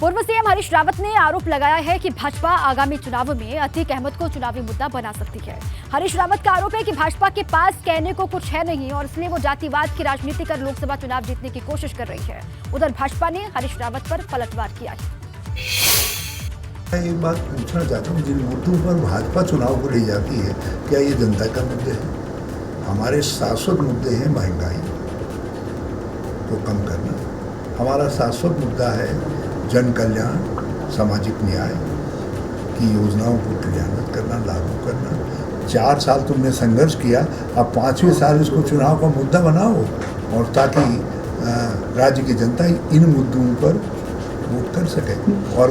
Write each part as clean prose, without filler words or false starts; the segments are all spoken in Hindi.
पूर्व सीएम हरीश रावत ने आरोप लगाया है कि भाजपा आगामी चुनाव में अतीक अहमद को चुनावी मुद्दा बना सकती है। हरीश रावत का आरोप है कि भाजपा के पास कहने को कुछ है नहीं और इसलिए वो जातिवाद की राजनीति कर लोकसभा चुनाव जीतने की कोशिश कर रही है। उधर भाजपा ने हरीश रावत पर पलटवार किया है। मैं एक बात पूछना चाहता हूँ, जिन मुद्दों पर भाजपा चुनाव को ले जाती है, क्या ये जनता का मुद्दे है? हमारे शाश्वत मुद्दे हैं महंगाई को कम करना, हमारा शाश्वत मुद्दा है जन कल्याण, सामाजिक न्याय की योजनाओं को क्रियान्वित करना, लागू करना। 4 साल तुमने संघर्ष किया, अब 5वें साल इसको चुनाव का मुद्दा बनाओ और ताकि राज्य की जनता इन मुद्दों पर वोट कर सके। और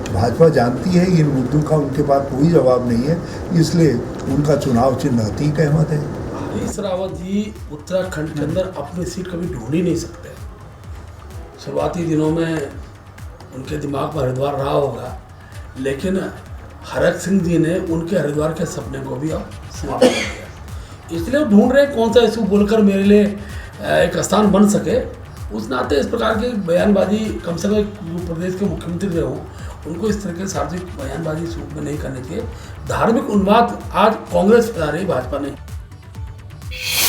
भाजपा जानती है इन मुद्दों का उनके पास कोई जवाब नहीं है, इसलिए उनका चुनाव चिन्ह अतीक अहमद है। हरीश रावत जी उत्तराखंड के अंदर अपनी सीट कभी ढूंढ ही नहीं सकते। शुरुआती दिनों में उनके दिमाग पर हरिद्वार रहा होगा, लेकिन हरक सिंह जी ने उनके हरिद्वार के सपने को भी अब समाप्त कर दिया। इसलिए ढूंढ रहे कौन सा इशू बोलकर मेरे लिए एक स्थान बन सके। उस नाते इस प्रकार की बयानबाजी, कम से कम प्रदेश के मुख्यमंत्री रहे हों, उनको इस तरह के सार्वजनिक बयानबाजी सूट में नहीं करनी चाहिए। धार्मिक उन्माद आज कांग्रेस फैला रही, भाजपा नहीं।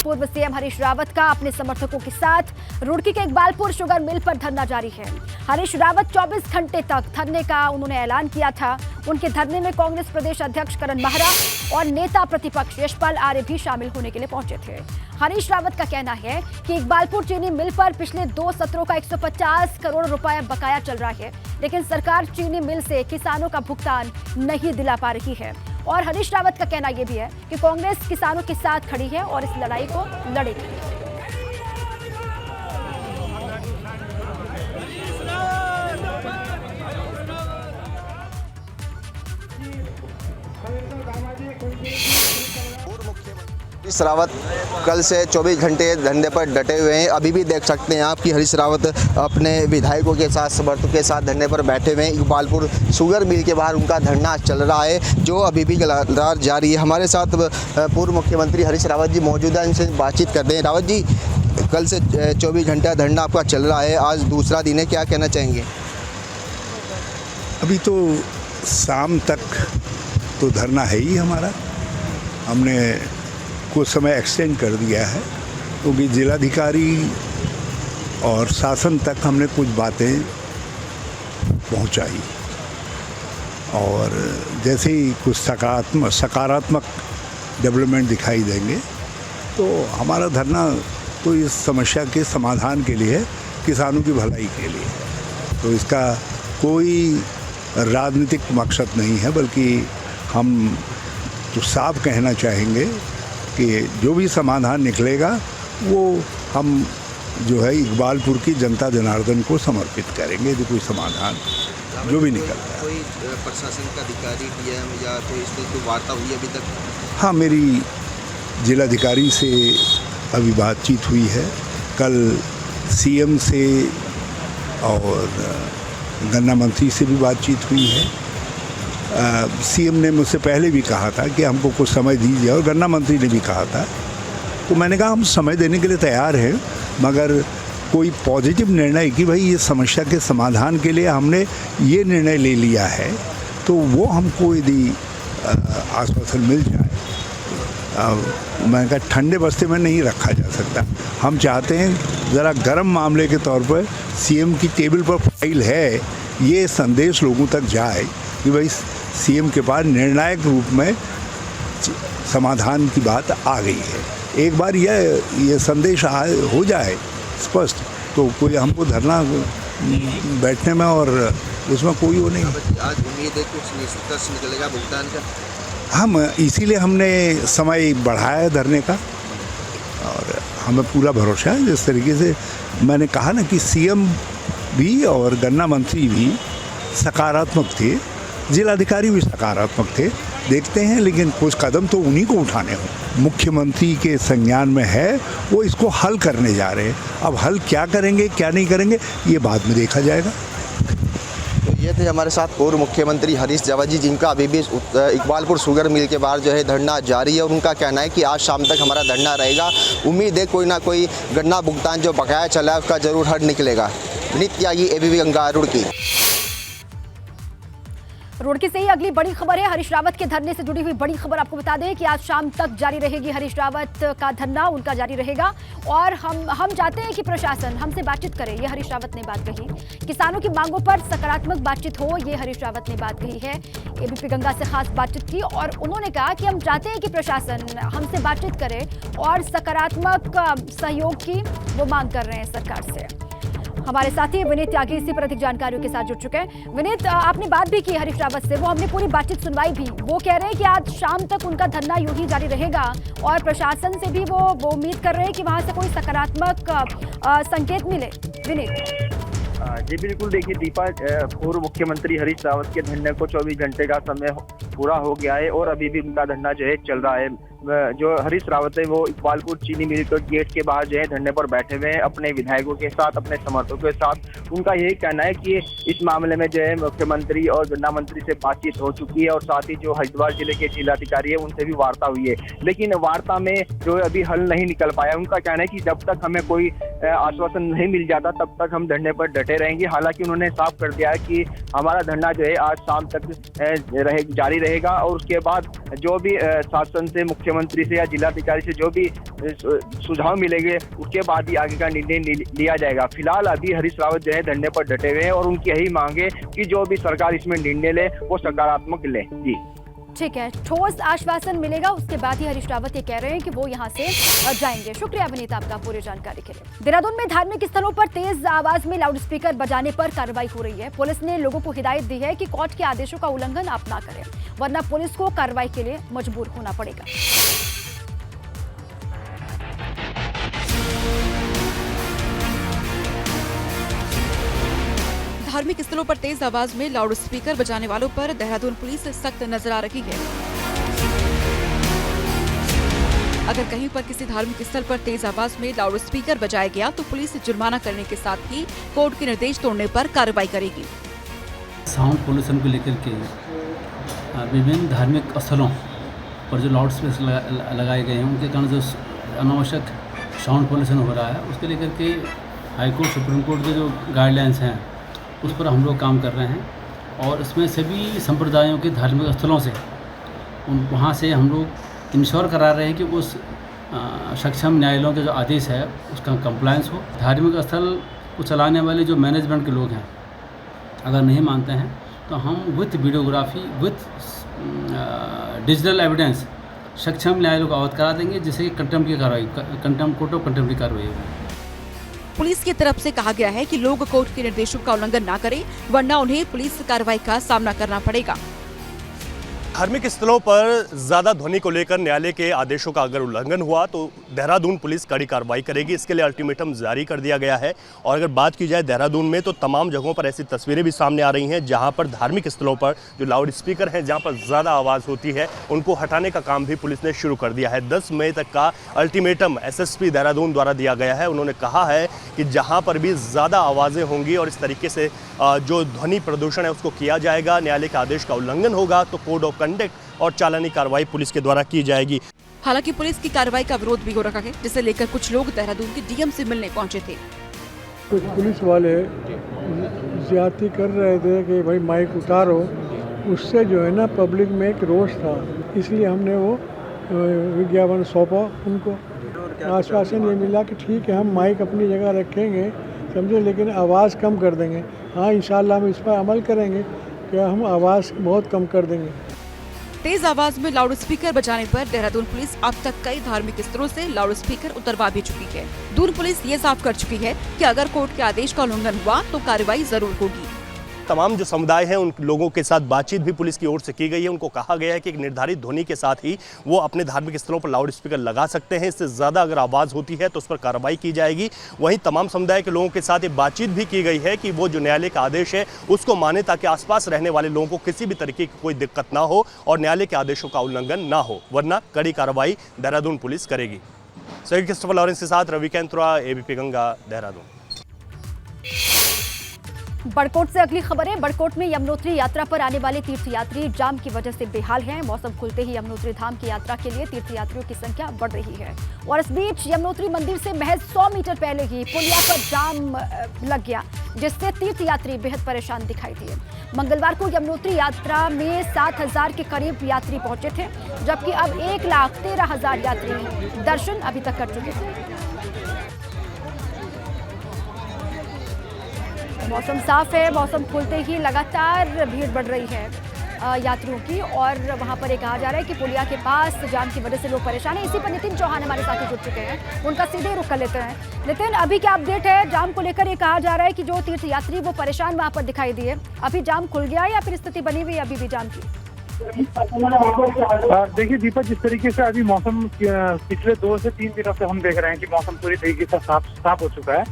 पूर्व सीएम हरीश रावत का अपने समर्थकों के साथ रुड़की के इकबालपुर शुगर मिल पर धरना जारी है। हरीश रावत 24 घंटे तक धरने का उन्होंने ऐलान किया था। उनके धरने में कांग्रेस प्रदेश अध्यक्ष करण महरा और नेता प्रतिपक्ष यशपाल आर्य भी शामिल होने के लिए पहुंचे थे। हरीश रावत का कहना है कि इकबालपुर चीनी मिल पर पिछले 2 सत्रों का 150 करोड़ रुपया बकाया चल रहा है, लेकिन सरकार चीनी मिल से किसानों का भुगतान नहीं दिला पा रही है। और हरीश रावत का कहना यह भी है कि कांग्रेस किसानों के साथ खड़ी है और इस लड़ाई को लड़ेगी। हरीश रावत कल से 24 घंटे धरने पर डटे हुए हैं। अभी भी देख सकते हैं आप कि हरीश रावत अपने विधायकों के साथ, समर्थकों के साथ धरने पर बैठे हुए हैं। इकबालपुर शुगर मिल के बाहर उनका धरना चल रहा है, जो अभी भी लगातार जारी है। हमारे साथ पूर्व मुख्यमंत्री हरीश रावत जी मौजूद हैं, इनसे बातचीत करते हैं। रावत जी, कल से 24 घंटा धरना आपका चल रहा है, आज दूसरा दिन है, क्या कहना चाहेंगे? अभी तो शाम तक तो धरना है ही हमारा। हमने कुछ समय एक्सटेंड कर दिया है क्योंकि जिलाधिकारी और शासन तक हमने कुछ बातें पहुंचाई और जैसे ही कुछ सकारात्मक डेवलपमेंट दिखाई देंगे तो हमारा धरना तो इस समस्या के समाधान के लिए है, किसानों की भलाई के लिए है। तो इसका कोई राजनीतिक मकसद नहीं है, बल्कि हम तो साफ कहना चाहेंगे कि जो भी समाधान निकलेगा वो हम जो है इकबालपुर की जनता जनार्दन को समर्पित करेंगे। जो कोई समाधान जो भी निकलता है। कोई प्रशासन का अधिकारी, डीएम या कोई इससे कोई वार्ता हुई अभी तक? हाँ, मेरी जिलाधिकारी से अभी बातचीत हुई है। कल सीएम से और गन्ना मंत्री से भी बातचीत हुई है। सीएम ने मुझसे पहले भी कहा था कि हमको कुछ समय दीजिए और गन्ना मंत्री ने भी कहा था, तो मैंने कहा हम समय देने के लिए तैयार हैं, मगर कोई पॉजिटिव निर्णय कि भाई ये समस्या के समाधान के लिए हमने ये निर्णय ले लिया है, तो वो हमको यदि आश्वासन मिल जाए। मैंने कहा ठंडे बस्ते में नहीं रखा जा सकता। हम चाहते हैं ज़रा गर्म मामले के तौर पर सीएम की टेबल पर फाइल है, ये संदेश लोगों तक जाए कि भाई सीएम के पास निर्णायक रूप में समाधान की बात आ गई है। एक बार ये संदेश हो जाए स्पष्ट, तो कोई हमको धरना बैठने में और उसमें कोई वो नहीं। आज उम्मीद है कुछ निष्कर्ष निकलेगा भुगतान का? हम इसीलिए हमने समय बढ़ाया है धरने का और हमें पूरा भरोसा है। जिस तरीके से मैंने कहा ना कि सीएम भी और गन्ना मंत्री भी सकारात्मक थे, जिलाधिकारी भी सकारात्मक थे। देखते हैं, लेकिन कुछ कदम तो उन्हीं को उठाने हों। मुख्यमंत्री के संज्ञान में है, वो इसको हल करने जा रहे हैं। अब हल क्या करेंगे क्या नहीं करेंगे ये बाद में देखा जाएगा। तो ये थे हमारे साथ पूर्व मुख्यमंत्री हरीश रावत जी, जिनका अभी भी इकबालपुर शुगर मिल के बाहर जो है धरना जारी है और उनका कहना है कि आज शाम तक हमारा धरना रहेगा। उम्मीद है कोई ना कोई गन्ना भुगतान जो बकाया चला है उसका ज़रूर हल निकलेगा। विनीत त्यागी, ABP गंगा, रुड़की। रुड़की से ही अगली बड़ी खबर है। हरीश रावत के धरने से जुड़ी हुई बड़ी खबर आपको बता दें कि आज शाम तक जारी रहेगी हरीश रावत का धरना, उनका जारी रहेगा। और हम चाहते हैं कि प्रशासन हमसे बातचीत करे, ये हरीश रावत ने बात कही। किसानों की मांगों पर सकारात्मक बातचीत हो, ये हरीश रावत ने बात कही है। ABP गंगा से खास बातचीत की और उन्होंने कहा कि हम चाहते हैं कि प्रशासन हमसे बातचीत करे और सकारात्मक सहयोग की वो मांग कर रहे हैं सरकार से। हमारे साथी विनीत त्यागी इसी पर अधिक जानकारियों के साथ जुड़ चुके हैं। विनीत, आपने बात भी की हरीश रावत से, वो हमने पूरी बातचीत सुनवाई भी। वो कह रहे हैं कि आज शाम तक उनका धरना यूं ही जारी रहेगा और प्रशासन से भी वो उम्मीद कर रहे हैं कि वहां से कोई सकारात्मक संकेत मिले। विनीत। जी बिल्कुल, देखिए दीपा, पूर्व मुख्यमंत्री हरीश रावत के धरने को 24 घंटे का समय पूरा हो गया है और अभी भी उनका धरना जो है चल रहा है। जो हरीश रावत है वो इकबालपुर चीनी मिल के गेट के बाहर जो है धरने पर बैठे हुए हैं अपने विधायकों के साथ, अपने समर्थकों के साथ। उनका यही कहना है कि इस मामले में जो है मुख्यमंत्री और गन्ना मंत्री से बातचीत हो चुकी है और साथ ही जो हरिद्वार जिले के जिलाधिकारी है उनसे भी वार्ता हुई है, लेकिन वार्ता में जो अभी हल नहीं निकल पाया। उनका कहना है कि जब तक हमें कोई आश्वासन नहीं मिल जाता तब तक हम धरने पर डटे रहेंगे। हालांकि उन्होंने साफ कर दिया है कि हमारा धरना जो है आज शाम तक जारी रहेगा और उसके बाद जो भी शासन से, मुख्यमंत्री से या जिलाधिकारी से जो भी सुझाव मिलेंगे उसके बाद ही आगे का निर्णय लिया जाएगा। फिलहाल अभी हरीश रावत जो है धरने पर डटे हुए हैं और उनकी यही मांग है कि जो भी सरकार इसमें निर्णय ले वो सकारात्मक ले। जी ठीक है, ठोस आश्वासन मिलेगा उसके बाद ही हरीश रावत ये कह रहे हैं कि वो यहाँ से जाएंगे। शुक्रिया विनीत आपका पूरी जानकारी के लिए। देहरादून में धार्मिक स्थलों पर तेज आवाज में लाउडस्पीकर बजाने पर कार्रवाई हो रही है। पुलिस ने लोगों को हिदायत दी है कि कोर्ट के आदेशों का उल्लंघन आप ना करें, वरना पुलिस को कार्रवाई के लिए मजबूर होना पड़ेगा। धार्मिक स्थलों पर तेज आवाज में लाउड स्पीकर बजाने वालों पर देहरादून पुलिस सख्त नजर आ रही है। अगर कहीं पर किसी धार्मिक स्थल पर तेज आवाज में लाउड स्पीकर बजाया गया तो पुलिस जुर्माना करने के साथ ही कोर्ट के निर्देश तोड़ने पर कार्रवाई करेगी। साउंड पोल्यूशन को लेकर के विभिन्न धार्मिक स्थलों पर जो लाउड स्पीकर लगाए गए हैं उनके कारण जो अनावश्यक साउंड पोल्यूशन हो रहा है उसके लेकर के हाईकोर्ट, सुप्रीम कोर्ट के जो गाइडलाइंस हैं उस पर हम लोग काम कर रहे हैं और इसमें सभी संप्रदायों के धार्मिक स्थलों से वहाँ से हम लोग इंश्योर करा रहे हैं कि उस सक्षम न्यायालयों के जो आदेश है उसका कंप्लायंस हो। धार्मिक स्थल को चलाने वाले जो मैनेजमेंट के लोग हैं अगर नहीं मानते हैं तो हम with videography, with digital evidence सक्षम न्यायालयों को अवगत करा देंगे, जिससे कि कंटेम्प्ट की कार्रवाई, कोर्ट ऑफ कंटेम्प्ट की कार्रवाई होगी। पुलिस की तरफ से कहा गया है कि लोग कोर्ट के निर्देशों का उल्लंघन ना करें, वरना उन्हें पुलिस कार्रवाई का सामना करना पड़ेगा। धार्मिक स्थलों पर ज्यादा ध्वनि को लेकर न्यायालय के आदेशों का अगर उल्लंघन हुआ तो देहरादून पुलिस कड़ी कार्रवाई करेगी। इसके लिए अल्टीमेटम जारी कर दिया गया है। और अगर बात की जाए देहरादून में तो तमाम जगहों पर ऐसी तस्वीरें भी सामने आ रही हैं जहां पर धार्मिक स्थलों पर जो लाउड स्पीकर हैं, जहां पर ज़्यादा आवाज़ होती है, उनको हटाने का काम भी पुलिस ने शुरू कर दिया है। 10 मई तक का अल्टीमेटम SSP देहरादून द्वारा दिया गया है। उन्होंने कहा है कि जहाँ पर भी ज़्यादा आवाज़ें होंगी और इस तरीके से जो ध्वनि प्रदूषण है उसको किया जाएगा, न्यायालय के आदेश का उल्लंघन होगा तो कोड ऑफ कंडक्ट और चालानी कार्रवाई पुलिस के द्वारा की जाएगी। हालांकि पुलिस की कार्रवाई का विरोध भी हो रखा है, जिसे लेकर कुछ लोग देहरादून के DM से मिलने पहुंचे थे। कुछ पुलिस वाले ज्यादती कर रहे थे कि भाई माइक उतारो, उससे जो है ना पब्लिक में एक रोष था, इसलिए हमने वो विज्ञापन सौंपा उनको। आश्वासन ये मिला कि ठीक है हम माइक अपनी जगह रखेंगे, समझे, लेकिन आवाज़ कम कर देंगे। हाँ, इंशाल्लाह हम इस पर अमल करेंगे कि हम आवाज़ बहुत कम कर देंगे। तेज आवाज में लाउड स्पीकर बजाने पर देहरादून पुलिस अब तक कई धार्मिक स्थलों से लाउड स्पीकर उतरवा भी चुकी है। दून पुलिस ये साफ कर चुकी है कि अगर कोर्ट के आदेश का उल्लंघन हुआ तो कार्रवाई जरूर होगी। तमाम जो समुदाय हैं उन लोगों के साथ बातचीत भी पुलिस की ओर से की गई है। उनको कहा गया है कि एक निर्धारित ध्वनि के साथ ही वो अपने धार्मिक स्थलों पर लाउड स्पीकर लगा सकते हैं। इससे ज़्यादा अगर आवाज़ होती है तो उस पर कार्रवाई की जाएगी। वहीं तमाम समुदाय के लोगों के साथ ये बातचीत भी की गई है कि वो जो न्यायालय का आदेश है उसको माने, ताकि आसपास रहने वाले लोगों को किसी भी तरीके की कोई दिक्कत ना हो और न्यायालय के आदेशों का उल्लंघन ना हो, वरना कड़ी कार्रवाई देहरादून पुलिस करेगी। सही क्रिस्टोफर लॉरेंस के साथ रवि कैंत्रा, ABP गंगा, देहरादून। बड़कोट से अगली खबर है। बड़कोट में यमुनोत्री यात्रा पर आने वाले तीर्थयात्री जाम की वजह से बेहाल हैं। मौसम खुलते ही यमुनोत्री धाम की यात्रा के लिए तीर्थयात्रियों की संख्या बढ़ रही है और इस बीच यमुनोत्री मंदिर से महज 100 मीटर पहले ही पुलिया पर जाम लग गया, जिससे तीर्थयात्री बेहद परेशान दिखाई दिए। मंगलवार को यमुनोत्री यात्रा में 7,000 के करीब यात्री पहुंचे थे, जबकि अब 1,13,000 यात्री दर्शन अभी तक कर चुके हैं। मौसम साफ है। मौसम खुलते ही लगातार भीड़ बढ़ रही है यात्रियों की और वहां पर ये कहा जा रहा है कि पुलिया के पास जाम की वजह से लोग परेशान हैं। इसी पर नितिन चौहान हमारे साथ जुड़ चुके हैं, उनका सीधे रुख कर लेते हैं। नितिन, अभी क्या अपडेट है जाम को लेकर? ये कहा जा रहा है कि जो तीर्थयात्री वो परेशान वहां पर दिखाई दिए, अभी जाम खुल गया या फिर स्थिति बनी हुई अभी भी जाम की? देखिए दीपक, जिस तरीके से अभी मौसम पिछले 2 से 3 दिनों से हम देख रहे हैं कि मौसम पूरी तरीके से साफ हो चुका है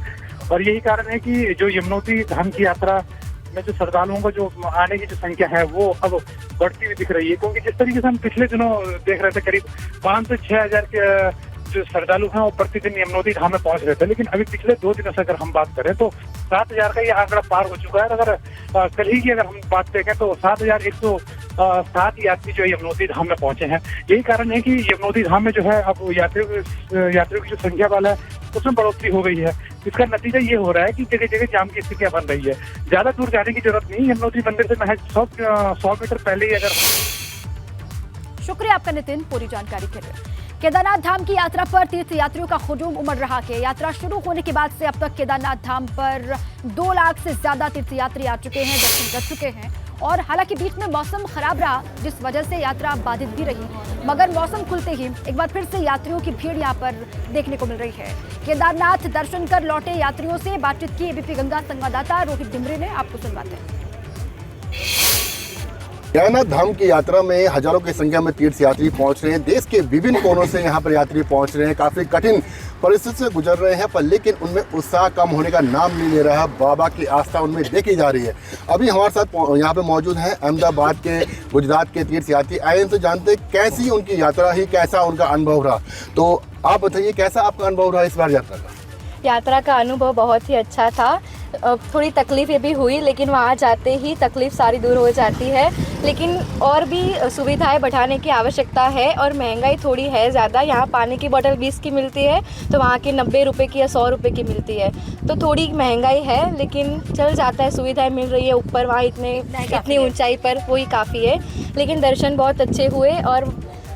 और यही कारण है कि जो यमुनोत्री धाम की यात्रा में जो श्रद्धालुओं को जो आने की जो संख्या है वो अब बढ़ती हुई दिख रही है, क्योंकि जिस तरीके से हम पिछले दिनों देख रहे थे करीब 5 से 6 हजार के जो श्रद्धालु हैं वो प्रतिदिन यमुनोत्री धाम में पहुंच रहे थे, लेकिन अभी पिछले 2 दिनों से अगर हम बात करें तो 7,000 का ये आंकड़ा पार हो चुका है। अगर कल ही की अगर हम बात देखें तो 7,107 यात्री जो यमुनोत्री धाम में पहुंचे हैं। यही कारण है कि यमुनोत्री धाम में जो है अब यात्रियों की जो संख्या वाला है उसमें बढ़ोतरी हो गई है। इसका नतीजा ये हो रहा है कि जगह जगह जाम की स्थितियां बन रही है। ज्यादा दूर जाने की जरूरत नहीं, यमुनोत्री मंदिर से महज 100 मीटर पहले ही अगर। शुक्रिया आपका नितिन पूरी जानकारी के लिए। केदारनाथ धाम की यात्रा पर तीर्थयात्रियों का हुजूम उमड़ रहा है। यात्रा शुरू होने के बाद से अब तक केदारनाथ धाम पर 2 लाख से ज्यादा तीर्थयात्री आ चुके हैं, दर्शन कर चुके हैं और हालांकि बीच में मौसम खराब रहा जिस वजह से यात्रा बाधित भी रही, मगर मौसम खुलते ही एक बार फिर से यात्रियों की भीड़ यहां पर देखने को मिल रही है। केदारनाथ दर्शन कर लौटे यात्रियों से बातचीत की एबीपी गंगा संवाददाता रोहित डिमरे ने, आपको सुनवाते हैं। केदारनाथ धाम की यात्रा में हजारों की संख्या में तीर्थयात्री पहुंच रहे हैं। देश के विभिन्न कोनों से यहाँ पर यात्री पहुंच रहे हैं, काफी कठिन परिस्थिति से गुजर रहे हैं, पर लेकिन उनमें उत्साह कम होने का नाम नहीं ले रहा। बाबा की आस्था उनमें देखी जा रही है। अभी हमारे साथ यहाँ पे मौजूद हैं अहमदाबाद के, गुजरात के तीर्थयात्री। आए इनसे जानते कैसी उनकी यात्रा ही, कैसा उनका अनुभव रहा। तो आप बताइए कैसा आपका अनुभव रहा इस बार यात्रा का? यात्रा का अनुभव बहुत ही अच्छा था। थोड़ी तकलीफें भी हुई, लेकिन वहाँ जाते ही तकलीफ सारी दूर हो जाती है। लेकिन और भी सुविधाएं बढ़ाने की आवश्यकता है और महंगाई थोड़ी है ज़्यादा। यहाँ पानी की बोतल 20 की मिलती है तो वहाँ की 90 रुपये की या 100 रुपये की मिलती है, तो थोड़ी महंगाई है, लेकिन चल जाता है। सुविधाएं मिल रही है ऊपर, वहाँ इतनी ऊंचाई पर वही काफ़ी है। लेकिन दर्शन बहुत अच्छे हुए और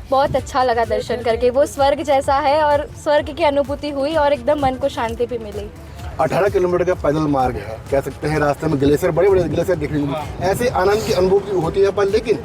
बहुत अच्छा लगा दर्शन करके। वो स्वर्ग जैसा है और स्वर्ग की अनुभूति हुई और एकदम मन को शांति भी मिली। 18 किलोमीटर का पैदल मार्ग है, कह सकते हैं। रास्ते में ग्लेशियर, बड़े बड़े ग्लेशियर देखने को मिले। ऐसे आनंद की अनुभूति होती है, पर लेकिन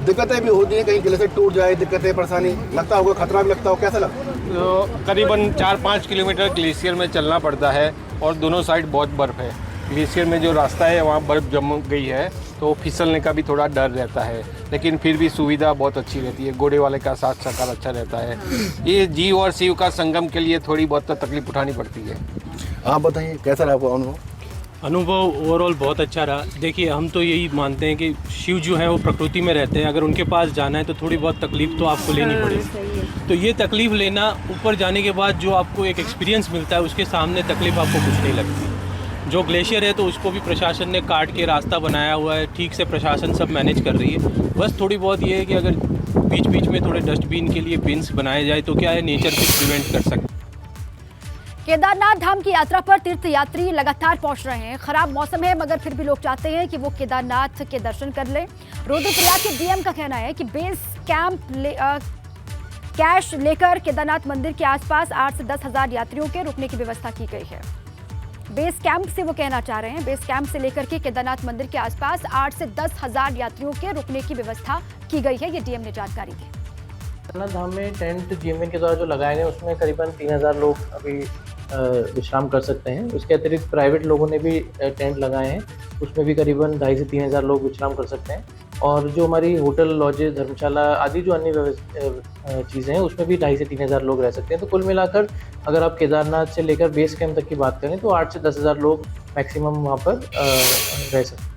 दिक्कतें भी होती हैं। कहीं ग्लेशियर टूट जाए, दिक्कतें, परेशानी लगता होगा, खतरा भी लगता हो, कैसा लगता है? तो करीबन 4-5 किलोमीटर ग्लेशियर में चलना पड़ता है और दोनों साइड बहुत बर्फ़ है। ग्लेशियर में जो रास्ता है वहाँ बर्फ़ जम गई है तो फिसलने का भी थोड़ा डर रहता है, लेकिन फिर भी सुविधा बहुत अच्छी रहती है। घोड़े वाले का साथ सहकार अच्छा रहता है। ये जीव और शिव का संगम के लिए थोड़ी बहुत तकलीफ उठानी पड़ती है। आप बताइए कैसा रहा आपका अनुभव? अनुभव ओवरऑल बहुत अच्छा रहा। देखिए, हम तो यही मानते हैं कि शिव जो है वो प्रकृति में रहते हैं। अगर उनके पास जाना है तो थोड़ी बहुत तकलीफ तो आपको लेनी पड़ेगी। तो ये तकलीफ लेना, ऊपर जाने के बाद जो आपको एक एक्सपीरियंस मिलता है उसके सामने तकलीफ आपको कुछ नहीं लगती। जो ग्लेशियर है तो उसको भी प्रशासन ने काट के रास्ता बनाया हुआ है, ठीक से प्रशासन सब मैनेज कर रही है। बस थोड़ी बहुत ये है कि अगर बीच बीच में थोड़े डस्टबिन के लिए बिन्स बनाए जाए तो क्या है, नेचर से प्रिवेंट कर सकते। केदारनाथ धाम की यात्रा पर तीर्थयात्री लगातार पहुंच रहे हैं। खराब मौसम है मगर फिर भी लोग चाहते हैं कि वो केदारनाथ के दर्शन कर लें। रुद्रप्रयाग के डीएम का कहना है कि बेस कैंप कैश लेकर केदारनाथ मंदिर के आसपास 8 से 10 हजार यात्रियों के रुकने की व्यवस्था की गई है। बेस कैंप से वो कहना चाह रहे हैं, बेस कैंप से लेकर के केदारनाथ मंदिर के आसपास 8 से 10 हजार यात्रियों के रुकने की व्यवस्था की गई है। ये डीएम ने जानकारी दी। केदारनाथ धाम में टेंट जीएमएन के द्वारा जो लगाए गए उसमें करीबन 3000 लोग अभी विश्राम कर सकते हैं। उसके अतिरिक्त प्राइवेट लोगों ने भी टेंट लगाए हैं, उसमें भी करीबन 2500 से 3000 लोग विश्राम कर सकते हैं। और जो हमारी होटल, लॉजेज, धर्मशाला आदि जो अन्य चीज़ें हैं उसमें भी 2500 से 3000 लोग रह सकते हैं। तो कुल मिलाकर अगर आप केदारनाथ से लेकर बेस कैंप तक की बात करें तो 8 से 10 हजार लोग मैक्सिमम वहाँ पर रह सकते हैं।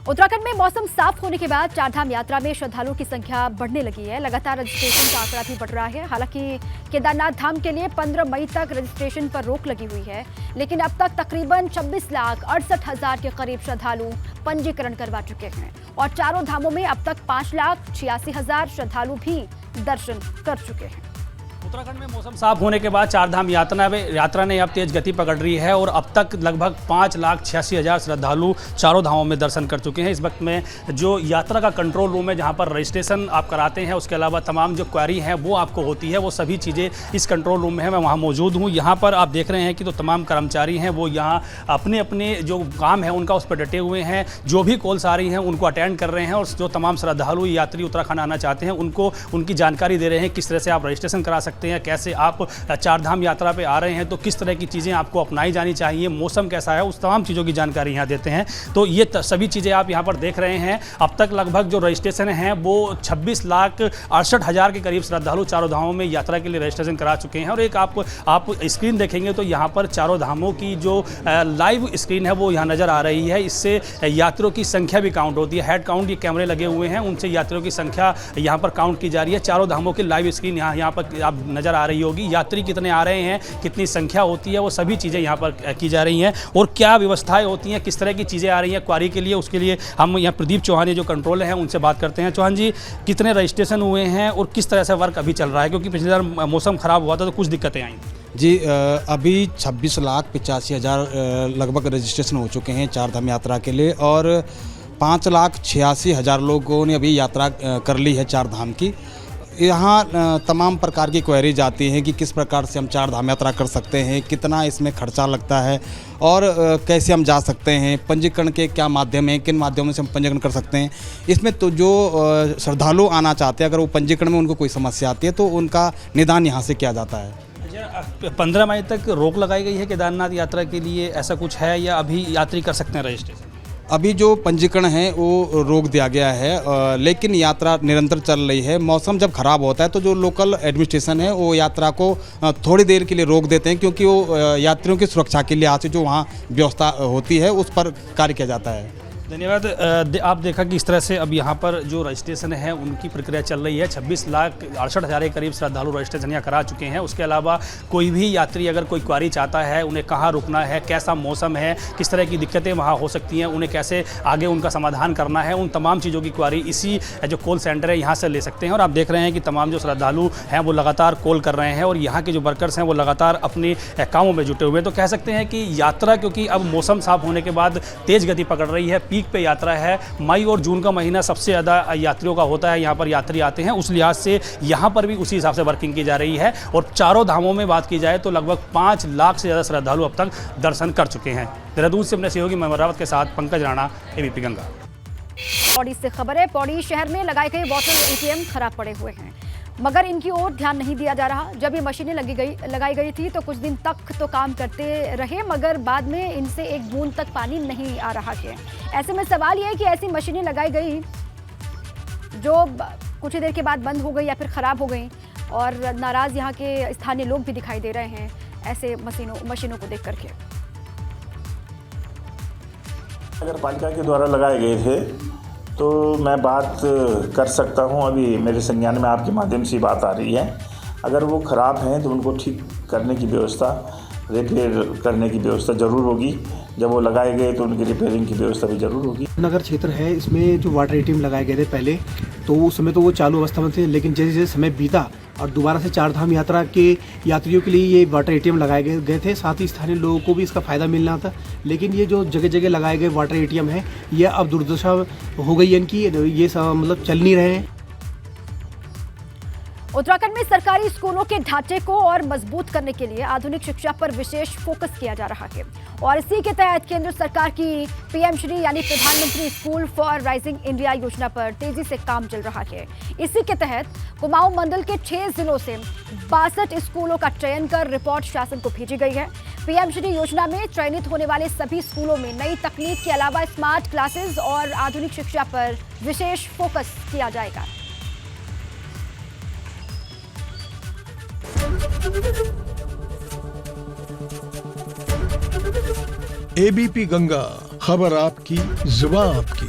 उत्तराखंड में मौसम साफ होने के बाद चारधाम यात्रा में श्रद्धालुओं की संख्या बढ़ने लगी है। लगातार रजिस्ट्रेशन का आंकड़ा भी बढ़ रहा है। हालांकि केदारनाथ धाम के लिए 15 मई तक रजिस्ट्रेशन पर रोक लगी हुई है, लेकिन अब तक तकरीबन 26,68,000 के करीब श्रद्धालु पंजीकरण करवा चुके हैं और चारों धामों में अब तक 5,86,000 श्रद्धालु भी दर्शन कर चुके हैं। उत्तराखंड में मौसम साफ होने के बाद चारधाम यात्रा ने अब तेज गति पकड़ रही है और अब तक लगभग 5,86,000 श्रद्धालु चारों धामों में दर्शन कर चुके हैं। इस वक्त में जो यात्रा का कंट्रोल रूम है, जहां पर रजिस्ट्रेशन आप कराते हैं, उसके अलावा तमाम जो क्वेरी है वो आपको होती है, वो सभी चीज़ें इस कंट्रोल रूम में है। मैं वहाँ मौजूद हूँ। यहाँ पर आप देख रहे हैं कि तो तमाम कर्मचारी हैं वो यहाँ अपने अपने जो काम है उनका उस पर डटे हुए हैं। जो भी कॉल्स आ रही हैं उनको अटेंड कर रहे हैं और जो तमाम श्रद्धालु यात्री उत्तराखंड आना चाहते हैं उनको उनकी जानकारी दे रहे हैं, किस तरह से आप रजिस्ट्रेशन करा सकते हैं, कैसे आप चारधाम यात्रा पे आ रहे हैं तो किस तरह की चीज़ें आपको अपनाई जानी चाहिए, मौसम कैसा है, उस तमाम चीज़ों की जानकारी यहाँ देते हैं। तो ये सभी चीज़ें आप यहाँ पर देख रहे हैं। अब तक लगभग जो रजिस्ट्रेशन है वो 26,68,000 के करीब श्रद्धालु चारों धामों में यात्रा के लिए रजिस्ट्रेशन करा चुके हैं। और एक आप स्क्रीन देखेंगे तो यहाँ पर चारों धामों की जो लाइव स्क्रीन है वो यहाँ नज़र आ रही है। इससे यात्रियों की संख्या भी काउंट होती है। हेड काउंट ये कैमरे लगे हुए हैं, उनसे यात्रियों की संख्या यहाँ पर काउंट की जा रही है। चारों धामों की लाइव स्क्रीन यहाँ पर आप नज़र आ रही होगी। यात्री कितने आ रहे हैं, कितनी संख्या होती है, वो सभी चीज़ें यहाँ पर की जा रही हैं और क्या व्यवस्थाएं होती हैं, किस तरह की चीज़ें आ रही हैं क्वारी के लिए। उसके लिए हम यहाँ प्रदीप चौहान जो कंट्रोलर हैं उनसे बात करते हैं। चौहान जी, कितने रजिस्ट्रेशन हुए हैं और किस तरह से वर्क अभी चल रहा है, क्योंकि पिछले बार मौसम ख़राब हुआ था तो कुछ दिक्कतें आई? जी, अभी 26,85,000 लगभग रजिस्ट्रेशन हो चुके हैं चारधाम यात्रा के लिए और 5,86,000 लोगों ने अभी यात्रा कर ली है चारधाम की। यहाँ तमाम प्रकार की क्वेरीज आती हैं कि किस प्रकार से हम चारधाम यात्रा कर सकते हैं, कितना इसमें खर्चा लगता है और कैसे हम जा सकते हैं, पंजीकरण के क्या माध्यम हैं, किन माध्यमों से हम पंजीकरण कर सकते हैं। इसमें तो जो श्रद्धालु आना चाहते हैं, अगर वो पंजीकरण में उनको कोई समस्या आती है तो उनका निदान यहाँ से किया जाता है। 15 मई तक रोक लगाई गई है केदारनाथ यात्रा के लिए, ऐसा कुछ है या अभी यात्री कर सकते हैं रजिस्ट्रेशन? अभी जो पंजीकरण है वो रोक दिया गया है, लेकिन यात्रा निरंतर चल रही है। मौसम जब ख़राब होता है तो जो लोकल एडमिनिस्ट्रेशन है वो यात्रा को थोड़ी देर के लिए रोक देते हैं, क्योंकि वो यात्रियों की सुरक्षा के लिए आज जो वहाँ व्यवस्था होती है उस पर कार्य किया जाता है। धन्यवाद। आप देखा कि इस तरह से अब यहाँ पर जो रजिस्ट्रेशन है उनकी प्रक्रिया चल रही है। 26,68,000 के करीब श्रद्धालु रजिस्ट्रेशन यहाँ करा चुके हैं। उसके अलावा कोई भी यात्री अगर कोई क्वारी चाहता है, उन्हें कहाँ रुकना है, कैसा मौसम है, किस तरह की दिक्कतें वहाँ हो सकती हैं, उन्हें कैसे आगे उनका समाधान करना है, उन तमाम चीज़ों की क्वारी इसी जो कॉल सेंटर है यहाँ से ले सकते हैं। और आप देख रहे हैं कि तमाम जो श्रद्धालु हैं वो लगातार कॉल कर रहे हैं और यहाँ के जो वर्कर्स हैं वो लगातार अपने कामों में जुटे हुए हैं। तो कह सकते हैं कि यात्रा, क्योंकि अब मौसम साफ होने के बाद तेज़ गति पकड़ रही है, पीक पे यात्रा है। मई और जून का महीना सबसे ज़्यादा यात्रियों का होता है, यहाँ पर यात्री आते हैं, उस लिहाज से यहाँ पर भी उसी हिसाब से वर्किंग की जा रही है। और चारों धामों में बात की जाए तो लगभग 5 लाख से ज़्यादा श्रद्धालु अब तक दर्शन कर चुके हैं। देहरादून से अपने सहयोगी महमूद रावत के साथ पंकज राणा, एबीपी गंगा। पौड़ी से खबर है। पौड़ी शहर में लगाए गए वाटर एटीएम खराब पड़े हुए हैं, मगर इनकी ओर ध्यान नहीं दिया जा रहा। जब ये मशीनें लगाई गई थी तो कुछ दिन तक तो काम करते रहे, मगर बाद में इनसे एक बूंद तक पानी नहीं आ रहा है। ऐसे में सवाल ये है कि ऐसी मशीनें लगाई गई जो कुछ देर के बाद बंद हो गई या फिर खराब हो गई, और नाराज यहाँ के स्थानीय लोग भी दिखाई दे रहे हैं ऐसे मशीनों को देख करके। नगर पालिका के द्वारा लगाए गए थे तो मैं बात कर सकता हूं, अभी मेरे संज्ञान में आपके माध्यम से बात आ रही है। अगर वो ख़राब हैं तो उनको ठीक करने की व्यवस्था, रिपेयर करने की व्यवस्था ज़रूर होगी। जब वो लगाए गए तो उनकी रिपेयरिंग की व्यवस्था भी ज़रूर होगी। नगर क्षेत्र है, इसमें जो वाटर एटीएम लगाए गए थे पहले, तो उस समय तो वो चालू अवस्था में थे, लेकिन जैसे जैसे समय बीता और दोबारा से चारधाम यात्रा के यात्रियों के लिए ये वाटर एटीएम लगाए गए थे, साथ ही स्थानीय लोगों को भी इसका फ़ायदा मिलना था। लेकिन ये जो जगह जगह लगाए गए वाटर एटीएम है, ये अब दुर्दशा हो गई है इनकी, ये मतलब चल नहीं रहे हैं। उत्तराखंड में सरकारी स्कूलों के ढांचे को और मजबूत करने के लिए आधुनिक शिक्षा पर विशेष फोकस किया जा रहा है, और इसी के तहत केंद्र सरकार की पीएम श्री यानी प्रधानमंत्री स्कूल फॉर राइजिंग इंडिया योजना पर तेजी से काम चल रहा है। इसी के तहत कुमाऊं मंडल के 6 जिलों से 62 स्कूलों का चयन कर रिपोर्ट शासन को भेजी गई है। पीएम श्री योजना में चयनित होने वाले सभी स्कूलों में नई तकनीक के अलावा स्मार्ट क्लासेस और आधुनिक शिक्षा पर विशेष फोकस किया जाएगा। एबीपी गंगा, खबर आपकी, जुबान आपकी।